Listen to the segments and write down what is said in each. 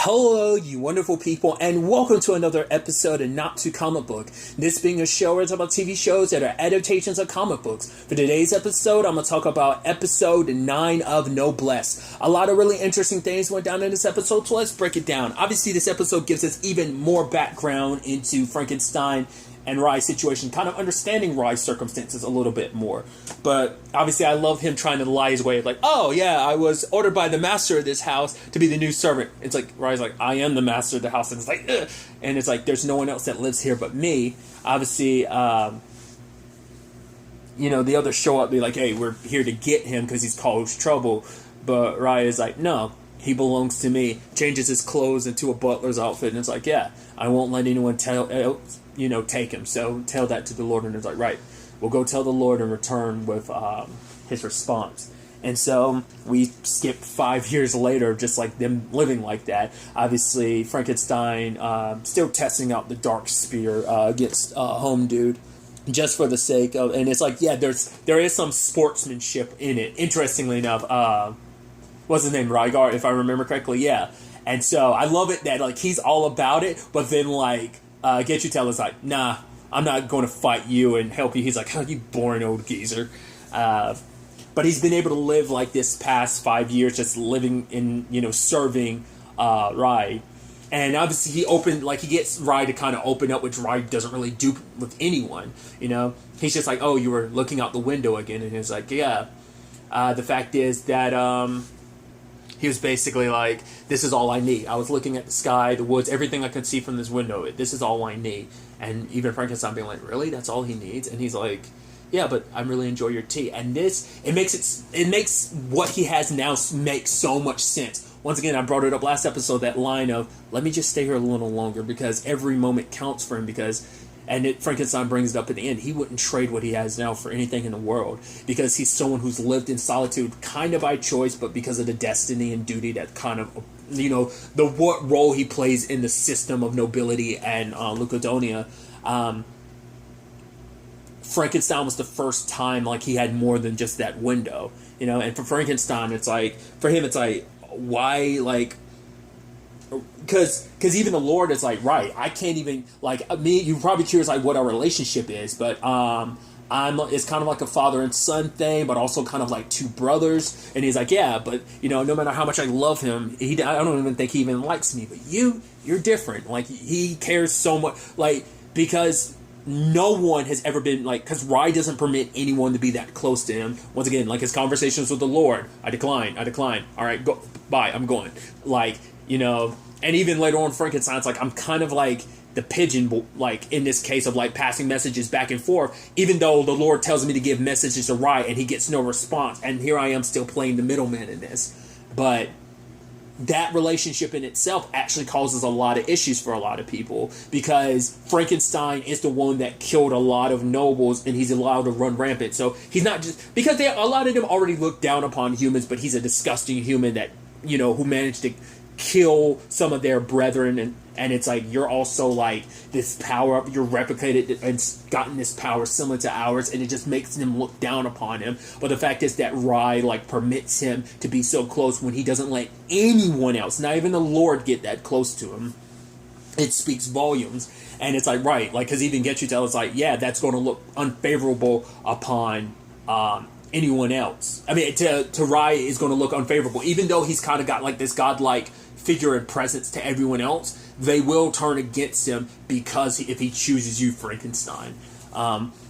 Hello, you wonderful people, and welcome to another episode of Not Too Comic Book. This being a show where it's about TV shows that are adaptations of comic books. For today's episode, I'm going to talk about episode 9 of Noblesse. A lot of really interesting things went down in this episode, so let's break it down. Obviously, this episode gives us even more background into Frankenstein and Rye's situation, kind of understanding Rye's circumstances a little bit more. But obviously I love him trying to lie his way, like, oh yeah, I was ordered by the master of this house to be the new servant. It's like, Rye's like, I am the master of the house. And it's like, ugh. And it's like, there's no one else that lives here but me. Obviously, the others show up, be like, hey, we're here to get him because he's caused trouble. But Rye is like, no, he belongs to me. Changes his clothes into a butler's outfit. And it's like, yeah, I won't let anyone take him. So tell that to the Lord. And it's like, right, we'll go tell the Lord and return with his response. And so we skip 5 years later, just like them living like that. Obviously, Frankenstein still testing out the dark spear against Home Dude, just for the sake of, and it's like, yeah, there is some sportsmanship in it. Interestingly enough, what's his name, Rygar, if I remember correctly, yeah. And so I love it that like he's all about it, but then like Getchutel is like, nah, I'm not going to fight you and help you. He's like, oh, you boring old geezer. But he's been able to live like this past 5 years, just living in, serving Rye. And obviously he gets Rye to kind of open up, which Rye doesn't really do with anyone, He's just like, oh, you were looking out the window again. And he's like, yeah. The fact is that he was basically like, this is all I need. I was looking at the sky, the woods, everything I could see from this window. This is all I need. And even Frankenstein being like, really? That's all he needs? And he's like, yeah, but I really enjoy your tea. And it makes what he has now make so much sense. Once again, I brought it up last episode, that line of, let me just stay here a little longer because every moment counts for him Frankenstein brings it up at the end. He wouldn't trade what he has now for anything in the world because he's someone who's lived in solitude kind of by choice, but because of the destiny and duty that kind of, what role he plays in the system of nobility and Lucadonia. Frankenstein was the first time like he had more than just that window, and for Frankenstein, it's like, for him, it's like, why, like, because even the Lord is like, right, I can't even, like, me, you're probably curious like what our relationship is, but it's kind of like a father and son thing, but also kind of like two brothers. And he's like, yeah, but no matter how much I love him, I don't even think he even likes me, but you're different. Like, he cares so much, like, because no one has ever been like, because Rye doesn't permit anyone to be that close to him. Once again, like his conversations with the Lord, I decline. All right, go, bye, I'm going. Like, and even later on, Frankenstein's like, I'm kind of like the pigeon, like in this case of like passing messages back and forth, even though the Lord tells me to give messages to Rye and he gets no response. And here I am still playing the middleman in this. But that relationship in itself actually causes a lot of issues for a lot of people, because Frankenstein is the one that killed a lot of nobles and he's allowed to run rampant. So he's not just, because a lot of them already look down upon humans, but he's a disgusting human that, who managed to kill some of their brethren, and it's like, you're also like this power, you're replicated and gotten this power similar to ours, and it just makes them look down upon him. But the fact is that Rye like permits him to be so close when he doesn't let anyone else, not even the Lord, get that close to him. It speaks volumes. And it's like, right, like, because even Getchutel is like, yeah, that's going to look unfavorable upon anyone else. I mean, to Rye is going to look unfavorable, even though he's kind of got like this godlike figure and presence to everyone else. They will turn against him because if he chooses you, Frankenstein,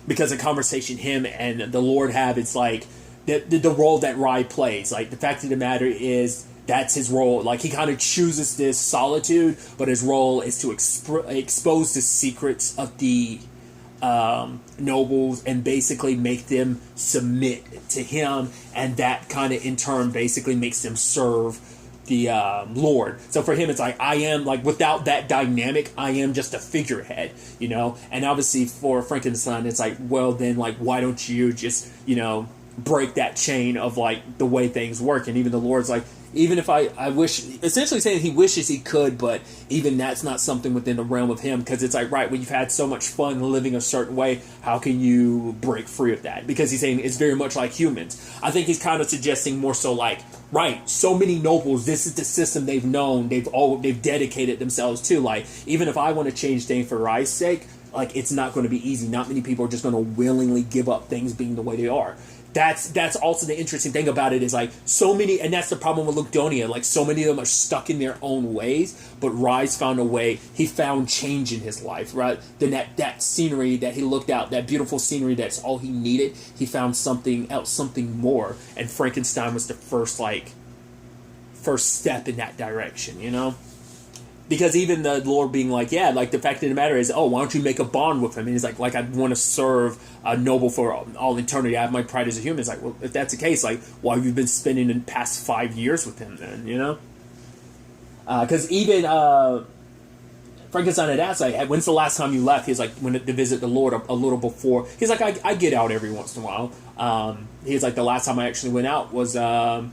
because the conversation him and the Lord have, it's like the role that Rye plays. Like, the fact of the matter is, that's his role. Like, he kind of chooses this solitude, but his role is to expose the secrets of the nobles and basically make them submit to him, and that kind of in turn basically makes them serve the Lord. So for him, it's like, I am, like, without that dynamic, I am just a figurehead, and obviously for Frankenstein, it's like, well, then, like, why don't you just break that chain of like the way things work? And even the Lord's like, even if I wish, essentially saying he wishes he could, but even that's not something within the realm of him, because it's like, right, when you've had so much fun living a certain way, how can you break free of that? Because he's saying it's very much like humans. I think he's kind of suggesting more so like, right, so many nobles, this is the system they've known, they've dedicated themselves to. Like, even if I want to change things for Rai's sake, like, it's not going to be easy. Not many people are just going to willingly give up things being the way they are. That's also the interesting thing about it, is like, so many, and that's the problem with Ludonia, like, so many of them are stuck in their own ways, but Rai's found a way. He found change in his life, right? Then that scenery that he looked out, that beautiful scenery, that's all he needed, he found something else, something more, and Frankenstein was the first step in that direction, you know? Because even the Lord being like, yeah, like, the fact of the matter is, oh, why don't you make a bond with him? And he's like, I want to serve a noble for all eternity. I have my pride as a human. It's like, well, if that's the case, like, why have you been spending the past 5 years with him then, you know? Because even Frankenstein had asked, like, when's the last time you left? He's like, when to visit the Lord a little before. He's like, I get out every once in a while. He's like, the last time I actually went out was the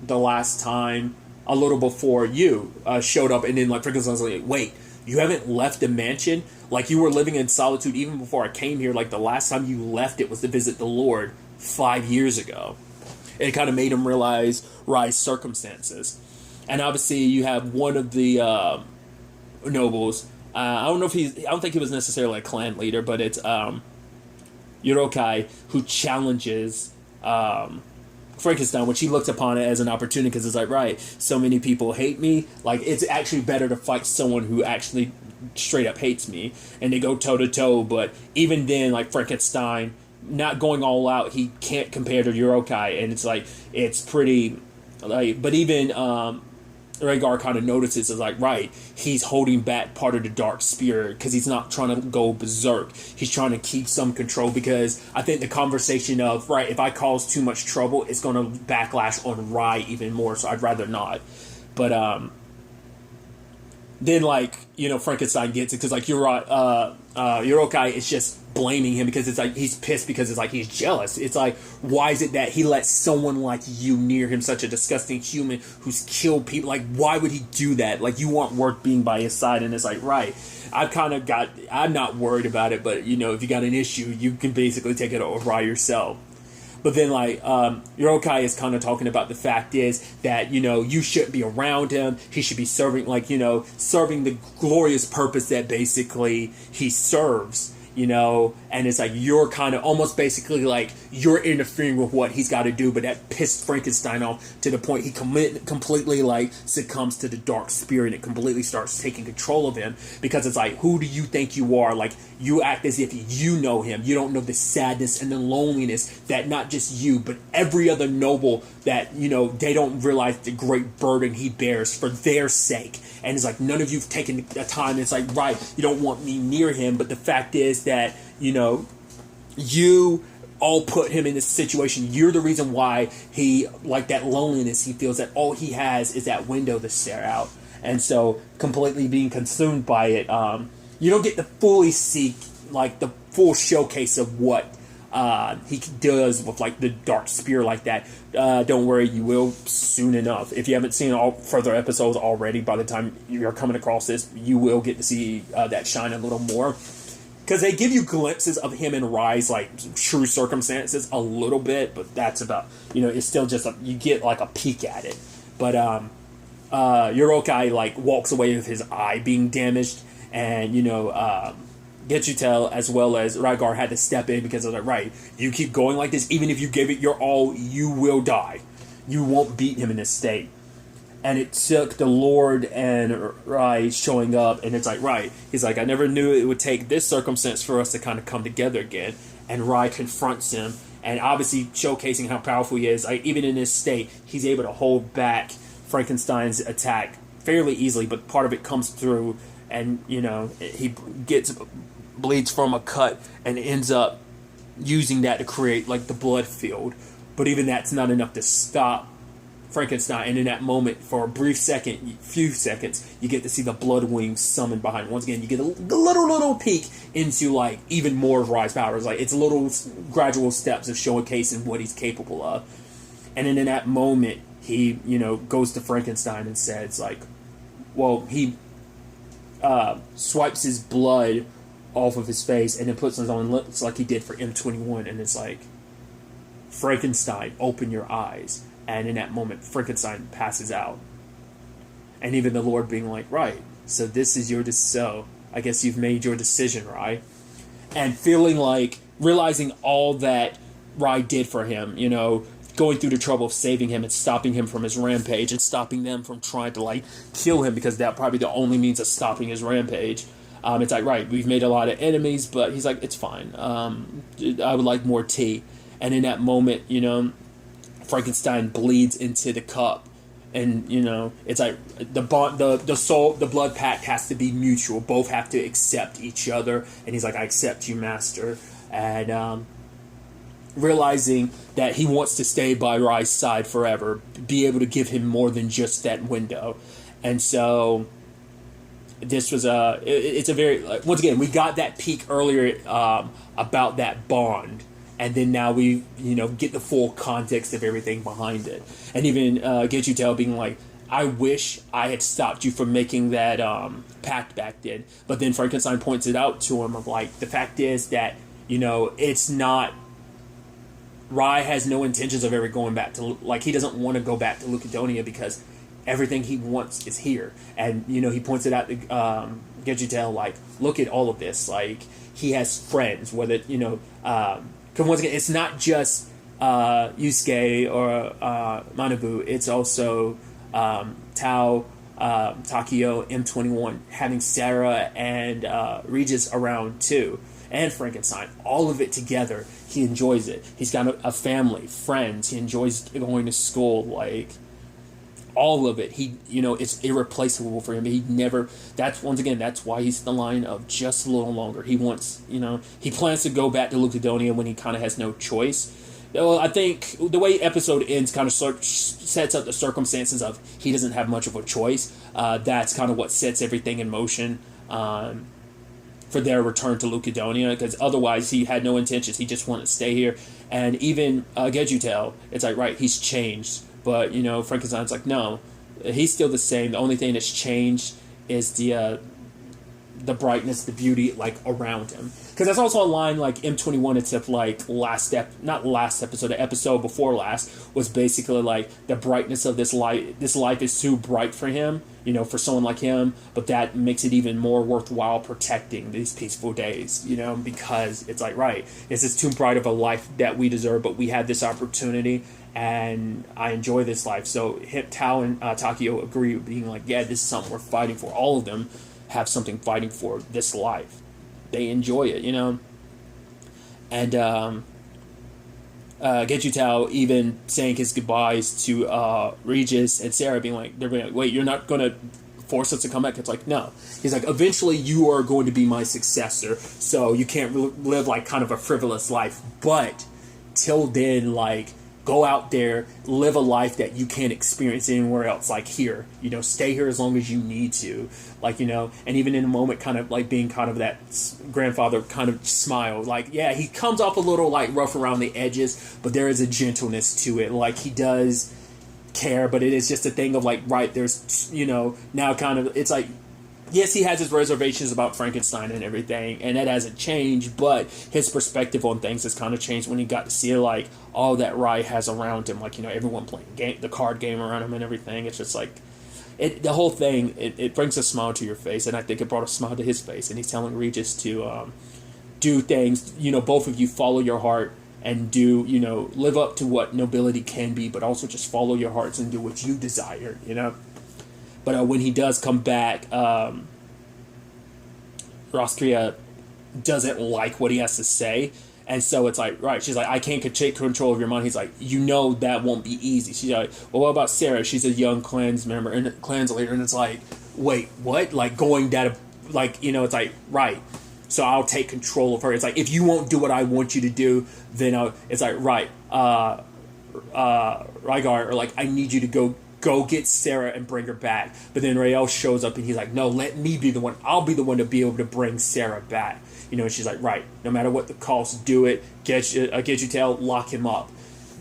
last time a little before you showed up. And then, like, Frankenstein's like, wait, you haven't left the mansion? Like, you were living in solitude even before I came here. Like, the last time you left it was to visit the Lord 5 years ago. It kind of made him realize Rai's circumstances. And obviously you have one of the nobles. I don't think he was necessarily a clan leader, but it's Yurokai, who challenges Frankenstein, which he looks upon it as an opportunity, because it's like, right, so many people hate me, like, it's actually better to fight someone who actually straight up hates me, and they go toe to toe. But even then, like, Frankenstein not going all out, he can't compare to Yurokai, and it's like, it's pretty, like, but even Rhaegar kind of notices, is like, right, he's holding back part of the dark spirit because he's not trying to go berserk. He's trying to keep some control, because I think the conversation of, right, if I cause too much trouble, it's going to backlash on Rai even more, so I'd rather not. But then, like, you know, Frankenstein gets it, because, like, Yurokai is just blaming him, because it's like, he's pissed, because it's like, he's jealous. It's like, why is it that he lets someone like you near him, such a disgusting human who's killed people? Like, why would he do that? Like, you weren't worth being by his side. And it's like, right, I'm not worried about it, but, you know, if you got an issue, you can basically take it over by yourself. But then, like, Yurokai is kind of talking about the fact is that, you know, you shouldn't be around him. He should be serving, like, you know, serving the glorious purpose that basically he serves, you know. And it's like, you're kind of almost basically like, you're interfering with what he's got to do. But that pissed Frankenstein off to the point he completely, like, succumbs to the dark spirit. It completely starts taking control of him, because it's like, who do you think you are? Like, you act as if you know him. You don't know the sadness and the loneliness that not just you, but every other noble, that, you know, they don't realize the great burden he bears for their sake. And it's like, none of you've taken the time. It's like, right, you don't want me near him, but the fact is that, you know, you all put him in this situation. You're the reason why he, like, that loneliness, he feels that all he has is that window to stare out. And so, completely being consumed by it, you don't get to fully see, like, the full showcase of what he does with, like, the dark spear like that. Don't worry, you will soon enough. If you haven't seen all further episodes already, by the time you're coming across this, you will get to see that shine a little more. Because they give you glimpses of him and Rai's, like, true circumstances a little bit, but that's about, you know, it's still just, you get, like, a peek at it. But Yurokai, like, walks away with his eye being damaged, and, you know, Getchutel as well as Rhaegar had to step in, because of like, right, you keep going like this, even if you give it your all, you will die. You won't beat him in this state. And it took the Lord and Rai showing up, and it's like, right, he's like, I never knew it would take this circumstance for us to kind of come together again. And Rai confronts him, and obviously showcasing how powerful he is. Like, even in this state, he's able to hold back Frankenstein's attack fairly easily, but part of it comes through, and, you know, he bleeds from a cut and ends up using that to create, like, the blood field. But even that's not enough to stop Frankenstein. And in that moment, for a brief second, few seconds, you get to see the blood wings summoned behind. Once again, you get a little peek into, like, even more of Rai's powers. Like, it's little gradual steps of showcasing what he's capable of. And then in that moment, he, goes to Frankenstein and says, like, well, he swipes his blood off of his face and then puts his own lips like he did for M21, and it's like, Frankenstein, open your eyes. And in that moment, Frankenstein passes out. And even the Lord being like, right, so this is your so I guess you've made your decision, right? And feeling like, realizing all that Rai did for him, going through the trouble of saving him and stopping him from his rampage and stopping them from trying to, like, kill him, because that probably the only means of stopping his rampage. It's like, right, we've made a lot of enemies, but he's like, it's fine. I would like more tea. And in that moment, Frankenstein bleeds into the cup. And, it's like the bond, the soul, the blood pact has to be mutual. Both have to accept each other. And he's like, I accept you, master. And realizing that he wants to stay by Rai's side forever, be able to give him more than just that window. And so this was it's a very, once again, we got that peek earlier about that bond. And then now we, get the full context of everything behind it. And even Getutell being like, I wish I had stopped you from making that pact back then. But then Frankenstein points it out to him of like, the fact is that, it's not, Rai has no intentions of ever going back to, like, he doesn't want to go back to Lucadonia because everything he wants is here. And, he points it out to Getutell, like, look at all of this. Like, he has friends, whether, because once again, it's not just Yusuke or Manabu. It's also Tao, Takio, M21, having Sarah and Regis around too, and Frankenstein. All of it together, he enjoys it. He's got a family, friends. He enjoys going to school. Like, all of it, it's irreplaceable for him. He never. That's why he's the line of just a little longer. He wants, he plans to go back to Lucadonia when he kind of has no choice. Well, I think the way episode ends kind of sets up the circumstances of he doesn't have much of a choice. That's kind of what sets everything in motion for their return to Lucadonia, because otherwise he had no intentions. He just wanted to stay here. And even Getutell, it's like, right, he's changed. But, Frankenstein's like, no, he's still the same. The only thing that's changed is the brightness, the beauty, like, around him. Because that's also a line, like, M21, except, like, the episode before last, was basically, like, the brightness of this life. This life is too bright for him, for someone like him. But that makes it even more worthwhile protecting these peaceful days, because it's like, right, this is too bright of a life that we deserve, but we have this opportunity. And I enjoy this life. So Tao and Takio agree with being like, yeah, this is something we're fighting for. All of them have something fighting for this life. They enjoy it, And Getutell even saying his goodbyes to Regis and Sarah, being like, they're like, wait, you're not going to force us to come back? It's like, no. He's like, eventually you are going to be my successor, so you can't live like kind of a frivolous life. But till then, like, go out there, live a life that you can't experience anywhere else, like here. Stay here as long as you need to. Like, and even in a moment, kind of like being kind of that grandfather kind of smile. Like, yeah, he comes off a little like rough around the edges, but there is a gentleness to it. Like, he does care, but it is just a thing of like, right, there's, now kind of, it's like, yes, he has his reservations about Frankenstein and everything, and that hasn't changed, but his perspective on things has kind of changed when he got to see, like, all that Rai has around him, like, everyone playing the card game around him and everything. It's just like, the whole thing, it brings a smile to your face, and I think it brought a smile to his face, and he's telling Regis to do things, both of you follow your heart and do, live up to what nobility can be, but also just follow your hearts and do what you desire, But when he does come back, Roskria doesn't like what he has to say. And so it's like, right, she's like, I can't take control of your mind. He's like, that won't be easy. She's like, well, what about Sarah? She's a young clans member and clans leader. And it's like, wait, what? Like, going that, like, it's like, right. So I'll take control of her. It's like, if you won't do what I want you to do, then it's like, right, Rygar, or like, I need you to go get Sarah and bring her back. But then Rael shows up and he's like, no, let me be the one. I'll be the one to be able to bring Sarah back. And she's like, right, no matter what the cost, do it. Getutell, lock him up.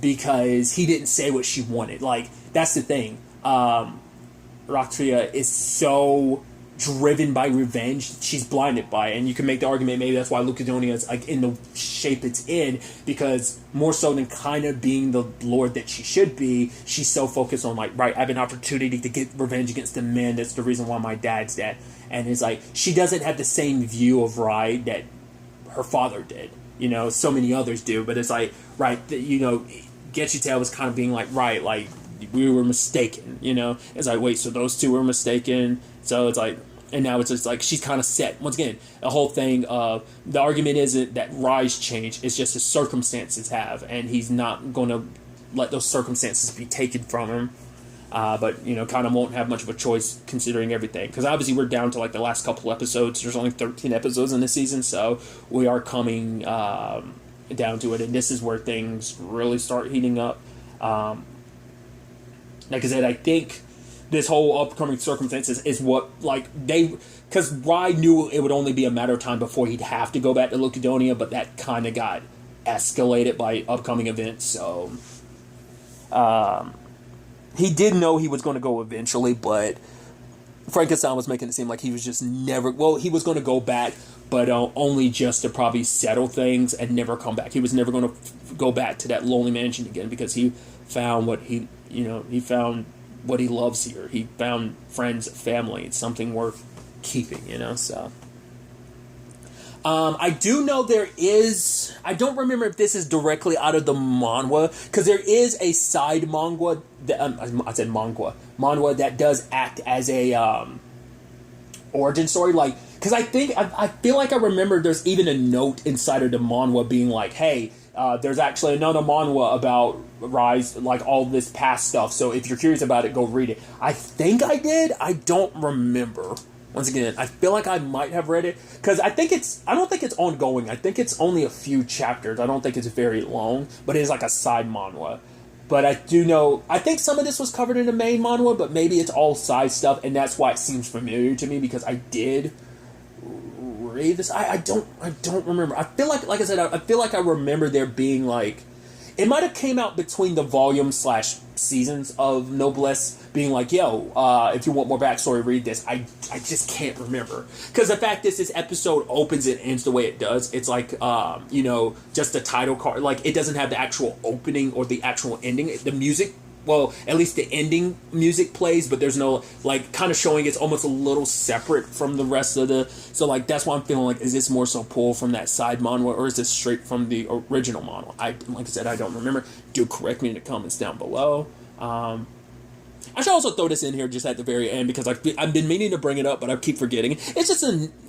Because he didn't say what she wanted. Like, that's the thing. Ratria is so driven by revenge, she's blinded by it. And you can make the argument maybe that's why Lucadonia is like in the shape it's in, because more so than kind of being the lord that she should be, she's so focused on like, right, I have an opportunity to get revenge against the men, that's the reason why my dad's dead. And it's like, she doesn't have the same view of Rai that her father did, you know, so many others do, but it's like, right, you know, Getchitail was kind of being like, right, like, we were mistaken, you know? It's like, wait, so those two were mistaken? So it's like, and now it's just like, she's kind of set. Once again, the whole thing of, the argument isn't that Rai's changed, it's just his circumstances have, and he's not going to let those circumstances be taken from him. But, you know, kind of won't have much of a choice considering everything. Because obviously we're down to, like, the last couple episodes. There's only 13 episodes in the season, so we are coming down to it. And this is where things really start heating up. Like I said, I think this whole upcoming circumstances is what, like, because Rai knew it would only be a matter of time before he'd have to go back to Lucadonia, but that kind of got escalated by upcoming events, so... he did know he was going to go eventually, but Frankenstein was making it seem like he was just never... Well, he was going to go back, but only just to probably settle things and never come back. He was never going to go back to that lonely mansion again, because he found what he... You know, he found what he loves here. He found friends, family. It's something worth keeping, you know, so... I do know there is... I don't remember if this is directly out of the manhwa, because there is a side manhwa... I said manhwa. Manhwa that does act as a origin story, like... Because I feel like I remember there's even a note inside of the manhwa being like, hey... there's actually another manhwa about Rai's, like, all this past stuff, so if you're curious about it, go read it. I think I did. I don't remember. Once again, I feel like I might have read it, because I don't think it's ongoing. I think it's only a few chapters. I don't think it's very long, but it is like a side manhwa. But I do know, I think some of this was covered in the main manhwa, but maybe it's all side stuff, and that's why it seems familiar to me, because I did read this. I don't remember. I feel like I said, I feel like I remember there being like, it might have came out between the volume/seasons of Noblesse being like, yo, if you want more backstory, read this. I just can't remember. Because the fact is, this episode opens and ends the way it does. It's like, you know, just the title card. Like, it doesn't have the actual opening or the actual ending. The music, well, at least the ending music plays, but there's no, like, kind of showing it's almost a little separate from the rest of the... So, like, that's why I'm feeling like, is this more so pulled from that side manhwa, or is this straight from the original manhwa? Like I said, I don't remember. Do correct me in the comments down below. I should also throw this in here just at the very end, because I've been meaning to bring it up, but I keep forgetting. It's just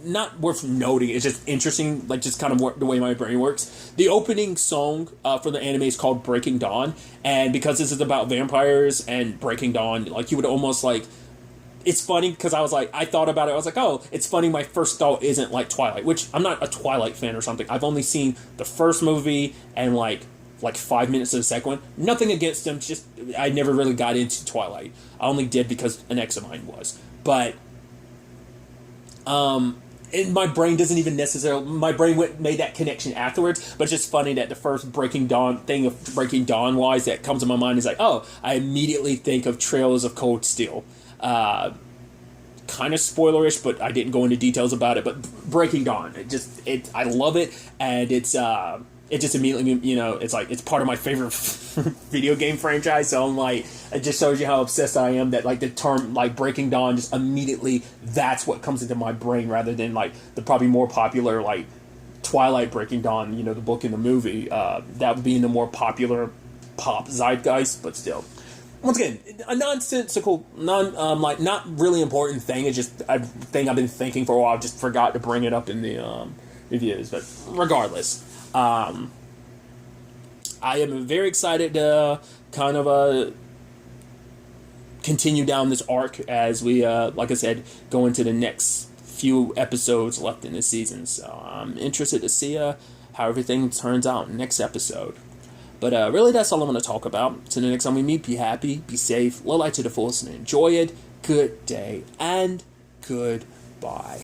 not worth noting. It's just interesting, like, just kind of the way my brain works. The opening song for the anime is called Breaking Dawn, and because this is about vampires and Breaking Dawn, like, you would almost, like... It's funny, because I thought about it, I was like, oh, it's funny, my first thought isn't like Twilight, which I'm not a Twilight fan or something. I've only seen the first movie and, like 5 minutes of the second one. Nothing against them, just I never really got into Twilight. I only did because an ex of mine was. But and my brain doesn't even necessarily... My brain made that connection afterwards, but it's just funny that the first Breaking Dawn thing of Breaking Dawn-wise that comes to my mind is like, oh, I immediately think of Trails of Cold Steel. Kind of spoilerish, but I didn't go into details about it, but Breaking Dawn, I love it, and it just immediately, you know, it's like, it's part of my favorite video game franchise, so I'm like, it just shows you how obsessed I am that, like, the term, like, Breaking Dawn, just immediately, that's what comes into my brain, rather than, like, the probably more popular, like, Twilight Breaking Dawn, you know, the book and the movie, that would be in the more popular pop zeitgeist, but still. Once again, a nonsensical, not really important thing. It's just a thing I've been thinking for a while. I just forgot to bring it up in the reviews. But regardless, I am very excited to kind of continue down this arc as we, like I said, go into the next few episodes left in the season. So I'm interested to see how everything turns out next episode. But really, that's all I'm going to talk about. Till the next time we meet, be happy, be safe, live life to the fullest, and enjoy it. Good day, and goodbye.